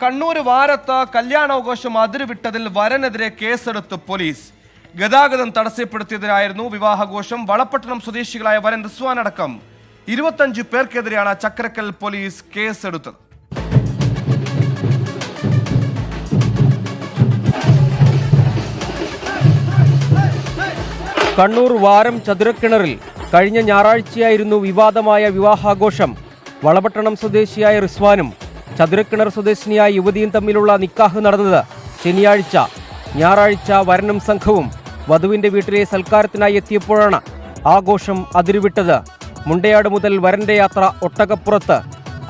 കണ്ണൂർ വാരത്ത് കല്യാണാഘോഷം അതിരുവിട്ടതിൽ വരനെതിരെ കേസെടുത്ത് പോലീസ്. ഗതാഗതം തടസ്സപ്പെടുത്തിയതിനായിരുന്നു വിവാഹാഘോഷം. വളപട്ടണം സ്വദേശികളായ വരൻ റിസ്വാൻ അടക്കം 25 പേർക്കെതിരെയാണ് ചക്കരക്കൽ പോലീസ് കേസെടുത്തത്. കണ്ണൂർ വാരം ചതുരക്കിണറിൽ കഴിഞ്ഞ ഞായറാഴ്ചയായിരുന്നു വിവാദമായ വിവാഹാഘോഷം. വളപട്ടണം സ്വദേശിയായ റിസ്വാനും ചതുരക്കിണർ സ്വദേശിനിയായ യുവതിയും തമ്മിലുള്ള നിക്കാഹ് നടന്നത് ശനിയാഴ്ച. ഞായറാഴ്ച വരനും സംഘവും വധുവിന്റെ വീട്ടിലെ സൽക്കാരത്തിനായി എത്തിയപ്പോഴാണ് ആഘോഷം അതിരുവിട്ടത്. മുണ്ടയാട് മുതൽ വരന്റെ യാത്ര ഒട്ടകപ്പുറത്ത്.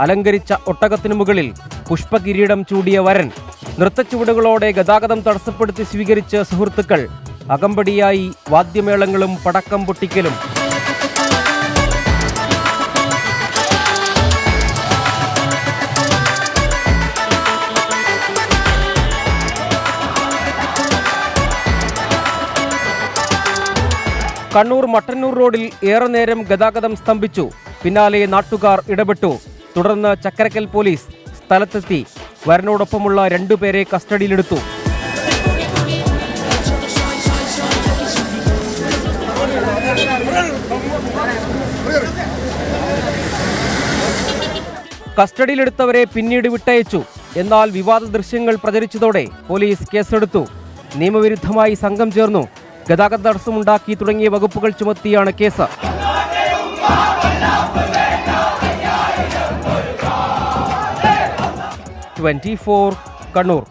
അലങ്കരിച്ച ഒട്ടകത്തിനു മുകളിൽ പുഷ്പകിരീടം ചൂടിയ വരൻ. നൃത്തച്ചുവടുകളോടെ ഗതാഗതം തടസ്സപ്പെടുത്തി സ്വീകരിച്ച് സുഹൃത്തുക്കൾ. അകമ്പടിയായി വാദ്യമേളങ്ങളും പടക്കം പൊട്ടിക്കലും. കണ്ണൂർ മട്ടന്നൂർ റോഡിൽ ഏറെ നേരം ഗതാഗതം സ്തംഭിച്ചു. പിന്നാലെ നാട്ടുകാർ ഇടപെട്ടു. തുടർന്ന് ചക്കരക്കൽ പോലീസ് സ്ഥലത്തെത്തി വരനോടൊപ്പമുള്ള 2 പേരെ കസ്റ്റഡിയിലെടുത്തു. കസ്റ്റഡിയിലെടുത്തവരെ പിന്നീട് വിട്ടയച്ചു. എന്നാൽ വിവാദ ദൃശ്യങ്ങൾ പ്രചരിച്ചതോടെ പോലീസ് കേസെടുത്തു. നിയമവിരുദ്ധമായി സംഘം ചേർന്നു, ഗതാഗത തടസ്സമുണ്ടാക്കി തുടങ്ങിയ വകുപ്പുകൾ ചുമത്തിയാണ് കേസ്. 24 കണ്ണൂർ.